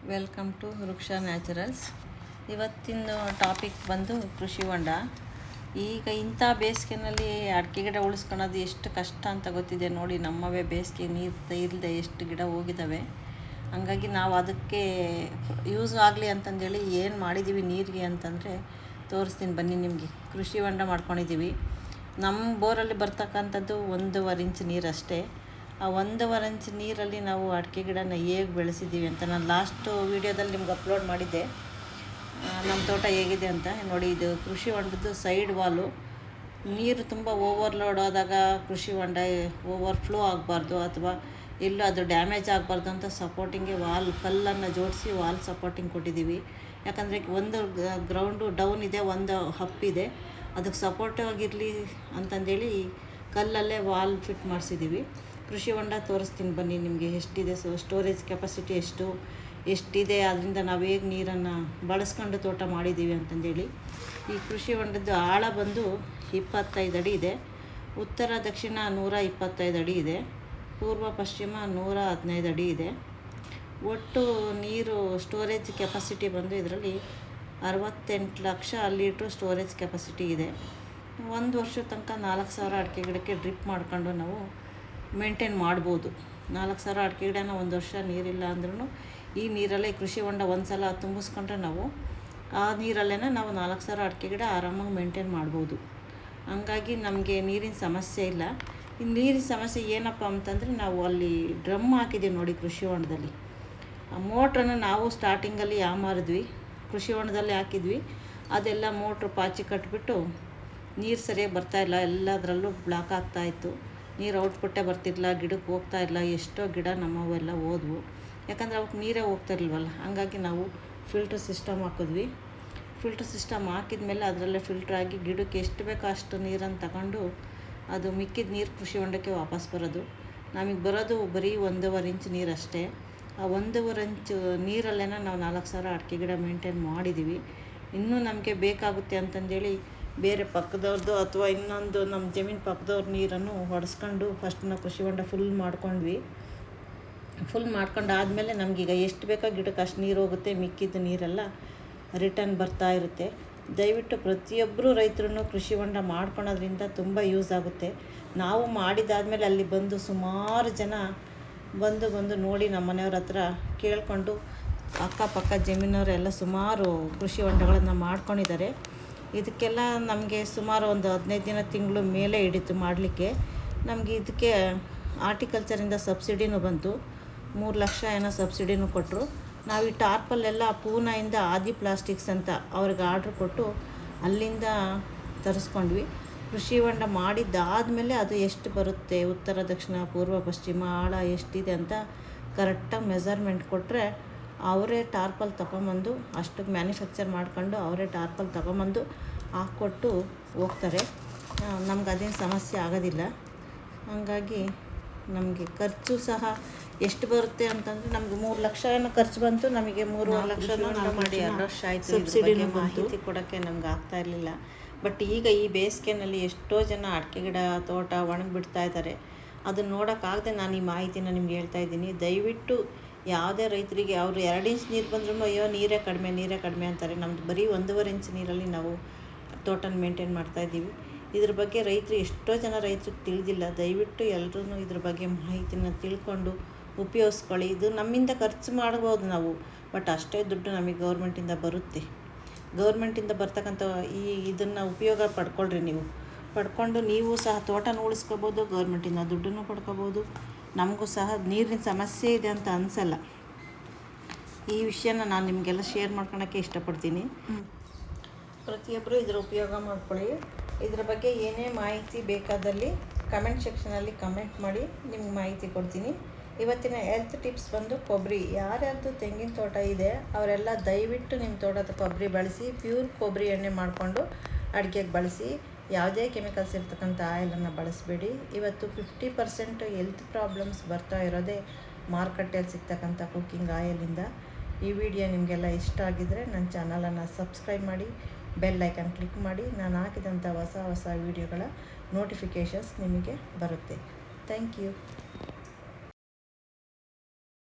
Welcome to ವೃಕ್ಷ naturals. ಇವತ್ತಿನ topic ಬಂದು ಕೃಷಿ ಹೊಂಡ. ಈಗ ಇಂಥ ಬೇಸಿಗೆನಲ್ಲಿ ಅಡಿಕೆ ಗಿಡ ಉಳಿಸ್ಕೊಳ್ಳೋದು ಎಷ್ಟು ಕಷ್ಟ ಅಂತ ಗೊತ್ತಿದೆ ನೋಡಿ. ನಮ್ಮವೇ ಬೇಸಿಗೆ ನೀರು ಇಲ್ಲದೆ ಎಷ್ಟು ಗಿಡ ಹೋಗಿದ್ದಾವೆ. ಹಂಗಾಗಿ ನಾವು ಅದಕ್ಕೆ ಯೂಸ್ ಆಗಲಿ ಅಂತಂದೇಳಿ ಏನು ಮಾಡಿದ್ದೀವಿ ನೀರಿಗೆ ಅಂತಂದರೆ ತೋರಿಸ್ತೀನಿ ಬನ್ನಿ ನಿಮಗೆ. ಕೃಷಿ ಹೊಂಡ ಮಾಡ್ಕೊಂಡಿದ್ದೀವಿ. ನಮ್ಮ ಬೋರಲ್ಲಿ ಬರ್ತಕ್ಕಂಥದ್ದು 1.5 ಇಂಚ್ ನೀರಷ್ಟೇ. ಆ 1.5 ಇಂಚ್ ನೀರಲ್ಲಿ ನಾವು ಅಡಿಕೆ ಗಿಡನ ಹೇಗೆ ಬೆಳೆಸಿದ್ದೀವಿ ಅಂತ ನಾನು ಲಾಸ್ಟು ವೀಡಿಯೋದಲ್ಲಿ ನಿಮ್ಗೆ ಅಪ್ಲೋಡ್ ಮಾಡಿದ್ದೆ, ನಮ್ಮ ತೋಟ ಹೇಗಿದೆ ಅಂತ ನೋಡಿ. ಇದು ಕೃಷಿ ಹೊಂಡದ್ದು ಸೈಡ್ ವಾಲು. ನೀರು ತುಂಬ ಓವರ್ಲೋಡ್ ಆದಾಗ ಕೃಷಿ ಹೊಂಡ ಓವರ್ಫ್ಲೋ ಆಗಬಾರ್ದು ಅಥವಾ ಎಲ್ಲೂ ಅದು ಡ್ಯಾಮೇಜ್ ಆಗಬಾರ್ದು ಅಂತ ಸಪೋರ್ಟಿಂಗ್ಗೆ ಕಲ್ಲನ್ನು ಜೋಡಿಸಿ ವಾಲ್ ಸಪೋರ್ಟಿಂಗ್ ಕೊಟ್ಟಿದ್ದೀವಿ. ಯಾಕಂದರೆ ಒಂದು ಗ್ರೌಂಡು ಡೌನ್ ಇದೆ, ಒಂದು ಅಪ್ ಇದೆ. ಅದಕ್ಕೆ ಸಪೋರ್ಟಿವ್ ಆಗಿರಲಿ ಅಂತಂದೇಳಿ ಕಲ್ಲಲ್ಲೇ ವಾಲ್ ಫಿಟ್ ಮಾಡಿಸಿದ್ದೀವಿ. ಕೃಷಿ ಹೊಂಡ ತೋರಿಸ್ತೀನಿ ಬನ್ನಿ ನಿಮಗೆ ಎಷ್ಟಿದೆ, ಸ್ಟೋರೇಜ್ ಕೆಪಾಸಿಟಿ ಎಷ್ಟಿದೆ, ಅದರಿಂದ ನಾವು ಹೇಗೆ ನೀರನ್ನು ಬಳಸ್ಕೊಂಡು ತೋಟ ಮಾಡಿದ್ದೀವಿ ಅಂತಂದೇಳಿ. ಈ ಕೃಷಿ ಹೊಂಡದ್ದು ಆಳ ಬಂದು 25 ಅಡಿ ಇದೆ. ಉತ್ತರ ದಕ್ಷಿಣ 125 ಅಡಿ ಇದೆ. ಪೂರ್ವ ಪಶ್ಚಿಮ 115 ಅಡಿ ಇದೆ. ಒಟ್ಟು ನೀರು ಸ್ಟೋರೇಜ್ ಕೆಪಾಸಿಟಿ ಬಂದು ಇದರಲ್ಲಿ 68 ಲಕ್ಷ ಲೀಟ್ರು ಸ್ಟೋರೇಜ್ ಕೆಪಾಸಿಟಿ ಇದೆ. 1 ವರ್ಷದ ತನಕ 4,000 ಅಡಿಕೆ ಗಿಡಕ್ಕೆ ಡ್ರಿಪ್ ಮಾಡ್ಕೊಂಡು ನಾವು ಮೇಂಟೈನ್ ಮಾಡ್ಬೋದು. 4,000 ಅಡಿಕೆ ಗಿಡನ 1 ವರ್ಷ ನೀರಿಲ್ಲ ಅಂದ್ರೂ ಈ ನೀರಲ್ಲೇ ಕೃಷಿ ಹೊಂಡ ಒಂದು ಸಲ ತುಂಬಿಸ್ಕೊಂಡ್ರೆ ನಾವು ಆ ನೀರಲ್ಲೇ ನಾವು 4,000 ಅಡಿಕೆ ಗಿಡ ಆರಾಮಾಗಿ ಮೇಂಟೈನ್ ಮಾಡ್ಬೋದು. ಹಂಗಾಗಿ ನಮಗೆ ನೀರಿನ ಸಮಸ್ಯೆ ಇಲ್ಲ. ಈ ನೀರಿನ ಸಮಸ್ಯೆ ಏನಪ್ಪ ಅಂತಂದರೆ ನಾವು ಅಲ್ಲಿ ಡ್ರಮ್ ಹಾಕಿದ್ದೀವಿ ನೋಡಿ ಕೃಷಿ ಹೊಂಡದಲ್ಲಿ. ಆ ಮೋಟ್ರನ್ನು ನಾವು ಸ್ಟಾರ್ಟಿಂಗಲ್ಲಿ ಮಾರಿದ್ವಿ, ಕೃಷಿ ಹೊಂಡದಲ್ಲಿ ಹಾಕಿದ್ವಿ. ಅದೆಲ್ಲ ಮೋಟ್ರ್ ಪಾಚಿ ಕಟ್ಬಿಟ್ಟು ನೀರು ಸರಿಯಾಗಿ ಬರ್ತಾಯಿಲ್ಲ, ಎಲ್ಲದರಲ್ಲೂ ಬ್ಲಾಕ್ ಆಗ್ತಾಯಿತ್ತು. ನೀರು ಔಟ್ಪುಟ್ಟೇ ಬರ್ತಿರಲಿಲ್ಲ, ಗಿಡಕ್ಕೆ ಹೋಗ್ತಾಯಿಲ್ಲ. ಎಷ್ಟೋ ಗಿಡ ನಮ್ಮವೆಲ್ಲ ಹೋದ್ವು, ಯಾಕಂದರೆ ಅವಕ್ಕೆ ನೀರೇ ಹೋಗ್ತಾಯಿಲ್ವಲ್ಲ. ಹಂಗಾಗಿ ನಾವು ಫಿಲ್ಟ್ರ್ ಸಿಸ್ಟಮ್ ಹಾಕಿದ್ವಿ. ಫಿಲ್ಟ್ರ್ ಸಿಸ್ಟಮ್ ಹಾಕಿದ್ಮೇಲೆ ಅದರಲ್ಲೇ ಫಿಲ್ಟ್ರಾಗಿ ಗಿಡಕ್ಕೆ ಎಷ್ಟು ಬೇಕೋ ಅಷ್ಟು ನೀರನ್ನು ತಗೊಂಡು ಅದು ಮಿಕ್ಕಿದ ನೀರು ಕೃಷಿ ಹೊಂಡಕ್ಕೆ ವಾಪಸ್ ಬರೋದು. ನಮಗೆ ಬರೋದು ಬರೀ 1.5 ಇಂಚ್ ನೀರಷ್ಟೇ. ಆ 1.5 ಇಂಚ್ ನೀರಲ್ಲೇ ನಾವು 4,000 ಅಡಿಕೆ ಗಿಡ ಮೇಂಟೈನ್ ಮಾಡಿದ್ದೀವಿ. ಇನ್ನೂ ನಮಗೆ ಬೇಕಾಗುತ್ತೆ ಅಂತಂದೇಳಿ ಬೇರೆ ಪಕ್ಕದವ್ರದ್ದು ಅಥವಾ ಇನ್ನೊಂದು ನಮ್ಮ ಜಮೀನು ಪಕ್ಕದವ್ರ ನೀರನ್ನು ಹೊಡೆಸ್ಕೊಂಡು ಫಸ್ಟ್ ನಾವು ಕೃಷಿ ಹೊಂಡ ಫುಲ್ ಮಾಡ್ಕೊಂಡ್ವಿ. ಫುಲ್ ಮಾಡ್ಕೊಂಡಾದಮೇಲೆ ನಮಗೀಗ ಎಷ್ಟು ಬೇಕೋ ಗಿಡಕ್ಕೆ ಅಷ್ಟು ನೀರು ಹೋಗುತ್ತೆ, ಮಿಕ್ಕಿದ ನೀರೆಲ್ಲ ರಿಟರ್ನ್ ಬರ್ತಾ ಇರುತ್ತೆ. ದಯವಿಟ್ಟು ಪ್ರತಿಯೊಬ್ಬರು ರೈತರು ಕೃಷಿ ಹೊಂಡ ಮಾಡ್ಕೊಳೋದ್ರಿಂದ ತುಂಬ ಯೂಸ್ ಆಗುತ್ತೆ. ನಾವು ಮಾಡಿದಾದಮೇಲೆ ಅಲ್ಲಿ ಬಂದು ಸುಮಾರು ಜನ ಬಂದು ನೋಡಿ ನಮ್ಮ ಮನೆಯವ್ರ ಹತ್ರ ಕೇಳಿಕೊಂಡು ಅಕ್ಕಪಕ್ಕ ಜಮೀನವರೆಲ್ಲ ಸುಮಾರು ಕೃಷಿ ಹೊಂಡಗಳನ್ನು ಮಾಡ್ಕೊಂಡಿದ್ದಾರೆ. ಇದಕ್ಕೆಲ್ಲ ನಮಗೆ ಸುಮಾರು ಒಂದು 15 ತಿಂಗಳು ಮೇಲೆ ಹಿಡಿತು ಮಾಡಲಿಕ್ಕೆ. ನಮಗೆ ಇದಕ್ಕೆ ಆರ್ಟಿಕಲ್ಚರಿಂದ ಸಬ್ಸಿಡಿನೂ ಬಂತು, 3 ಲಕ್ಷ ಏನೋ ಸಬ್ಸಿಡಿನೂ ಕೊಟ್ಟರು. ನಾವು ಈ ಟಾರ್ಪಲ್ಲೆಲ್ಲ ಪೂನಾಯಿಂದ ಆದಿ ಪ್ಲಾಸ್ಟಿಕ್ಸ್ ಅಂತ ಅವ್ರಿಗೆ ಆರ್ಡ್ರ್ ಕೊಟ್ಟು ಅಲ್ಲಿಂದ ತರಿಸ್ಕೊಂಡ್ವಿ. ಕೃಷಿ ಹೊಂಡ ಮಾಡಿದ್ದಾದಮೇಲೆ ಅದು ಎಷ್ಟು ಬರುತ್ತೆ, ಉತ್ತರ ದಕ್ಷಿಣ ಪೂರ್ವ ಪಶ್ಚಿಮ ಆಳ ಎಷ್ಟಿದೆ ಅಂತ ಕರೆಕ್ಟಾಗಿ ಮೆಜರ್ಮೆಂಟ್ ಕೊಟ್ಟರೆ ಅವರೇ ಟಾರ್ಪಲ್ ತೊಗೊಂಬಂದು ಅಷ್ಟಕ್ಕೆ ಮ್ಯಾನುಫ್ಯಾಕ್ಚರ್ ಮಾಡ್ಕೊಂಡು ಅವರೇ ಟಾರ್ಪಲ್ ತೊಗೊಂಬಂದು ಹಾಕ್ಕೊಟ್ಟು ಹೋಗ್ತಾರೆ. ನಮ್ಗೆ ಅದೇನು ಸಮಸ್ಯೆ ಆಗೋದಿಲ್ಲ. ಹಾಗಾಗಿ ನಮಗೆ ಖರ್ಚು ಸಹ ಎಷ್ಟು ಬರುತ್ತೆ ಅಂತಂದರೆ ನಮಗೆ 3 ಲಕ್ಷ ಏನೋ ಖರ್ಚು ಬಂತು. ನಮಗೆ 3.5 ಲಕ್ಷ ಮಾಡಿ 2 ವರ್ಷ ಆಯಿತು. ಸಬ್ಸಿಡಿನೂ ಮಾಹಿತಿ ಕೊಡೋಕ್ಕೆ ನಮ್ಗೆ ಆಗ್ತಾ ಇರಲಿಲ್ಲ. ಬಟ್ ಈಗ ಈ ಬೇಸಿಗೆನಲ್ಲಿ ಎಷ್ಟೋ ಜನ ಅಡಿಕೆ ಗಿಡ ತೋಟ ಒಣಗಿಬಿಡ್ತಾ ಇದ್ದಾರೆ. ಅದನ್ನು ನೋಡೋಕ್ಕಾಗದೆ ನಾನು ಈ ಮಾಹಿತಿನ ನಿಮ್ಗೆ ಹೇಳ್ತಾ ಇದ್ದೀನಿ. ದಯವಿಟ್ಟು ಯಾವುದೇ ರೈತರಿಗೆ ಅವರು 2 ಇಂಚ್ ನೀರು ಬಂದ್ರೂ ಅಯ್ಯೋ ನೀರೇ ಕಡಿಮೆ ಅಂತಾರೆ. ನಮ್ಮದು ಬರೀ 1.5 ಇಂಚ್ ನೀರಲ್ಲಿ ನಾವು ತೋಟನ ಮೇಂಟೈನ್ ಮಾಡ್ತಾಯಿದ್ದೀವಿ. ಇದ್ರ ಬಗ್ಗೆ ಎಷ್ಟೋ ಜನ ರೈತರಿಗೆ ತಿಳಿದಿಲ್ಲ. ದಯವಿಟ್ಟು ಎಲ್ಲರೂ ಇದ್ರ ಬಗ್ಗೆ ಮಾಹಿತಿನ ತಿಳ್ಕೊಂಡು ಉಪಯೋಗಿಸ್ಕೊಳ್ಳಿ. ಇದು ನಮ್ಮಿಂದ ಖರ್ಚು ಮಾಡ್ಬೋದು ನಾವು, ಬಟ್ ಅಷ್ಟೇ ದುಡ್ಡು ನಮಗೆ ಗೌರ್ಮೆಂಟಿಂದ ಬರುತ್ತೆ. ಗೌರ್ಮೆಂಟಿಂದ ಬರ್ತಕ್ಕಂಥ ಇದನ್ನು ಉಪಯೋಗ ಪಡ್ಕೊಳ್ರಿ. ನೀವು ಪಡ್ಕೊಂಡು ನೀವು ಸಹ ತೋಟನ ಉಳಿಸ್ಕೋಬೋದು, ಗೌರ್ಮೆಂಟಿಂದ ದುಡ್ಡನ್ನು ಪಡ್ಕೋಬೋದು. ನಮಗೂ ಸಹ ನೀರಿನ ಸಮಸ್ಯೆ ಇದೆ ಅಂತ ಅನಿಸಲ್ಲ. ಈ ವಿಷಯನ ನಾನು ನಿಮಗೆಲ್ಲ ಶೇರ್ ಮಾಡ್ಕೊಳಕ್ಕೆ ಇಷ್ಟಪಡ್ತೀನಿ. ಪ್ರತಿಯೊಬ್ಬರು ಇದರ ಉಪಯೋಗ ಮಾಡ್ಕೊಳ್ಳಿ. ಇದರ ಬಗ್ಗೆ ಏನೇ ಮಾಹಿತಿ ಬೇಕಾದಲ್ಲಿ ಕಮೆಂಟ್ ಸೆಕ್ಷನಲ್ಲಿ ಕಮೆಂಟ್ ಮಾಡಿ, ನಿಮ್ಗೆ ಮಾಹಿತಿ ಕೊಡ್ತೀನಿ. ಇವತ್ತಿನ ಹೆಲ್ತ್ ಟಿಪ್ಸ್ ಬಂದು ಕೊಬ್ಬರಿ. ಯಾರ್ಯಾರ್ದು ತೆಂಗಿನ ತೋಟ ಇದೆ ಅವರೆಲ್ಲ ದಯವಿಟ್ಟು ನಿಮ್ಮ ತೋಟದ ಕೊಬ್ಬರಿ ಬಳಸಿ. ಪ್ಯೂರ್ ಕೊಬ್ಬರಿ ಎಣ್ಣೆ ಮಾಡಿಕೊಂಡು ಅಡುಗೆಗೆ ಬಳಸಿ. ಯಾವುದೇ ಕೆಮಿಕಲ್ಸ್ ಇರ್ತಕ್ಕಂಥ ಆಯಿಲನ್ನು ಬಳಸಬೇಡಿ. ಇವತ್ತು 50% ಹೆಲ್ತ್ ಪ್ರಾಬ್ಲಮ್ಸ್ ಬರ್ತಾ ಇರೋದೇ ಮಾರ್ಕೆಟಲ್ಲಿ ಸಿಗ್ತಕ್ಕಂಥ ಕುಕ್ಕಿಂಗ್ ಆಯಿಲಿಂದ. ಈ ವಿಡಿಯೋ ನಿಮಗೆಲ್ಲ ಇಷ್ಟ ಆಗಿದ್ದರೆ ನನ್ನ ಚಾನಲನ್ನು ಸಬ್ಸ್ಕ್ರೈಬ್ ಮಾಡಿ, ಬೆಲ್ ಐಕನ್ ಕ್ಲಿಕ್ ಮಾಡಿ. ನಾನು ಹಾಕಿದಂಥ ಹೊಸ ವಿಡಿಯೋಗಳ ನೋಟಿಫಿಕೇಷನ್ಸ್ ನಿಮಗೆ ಬರುತ್ತೆ. Thank you.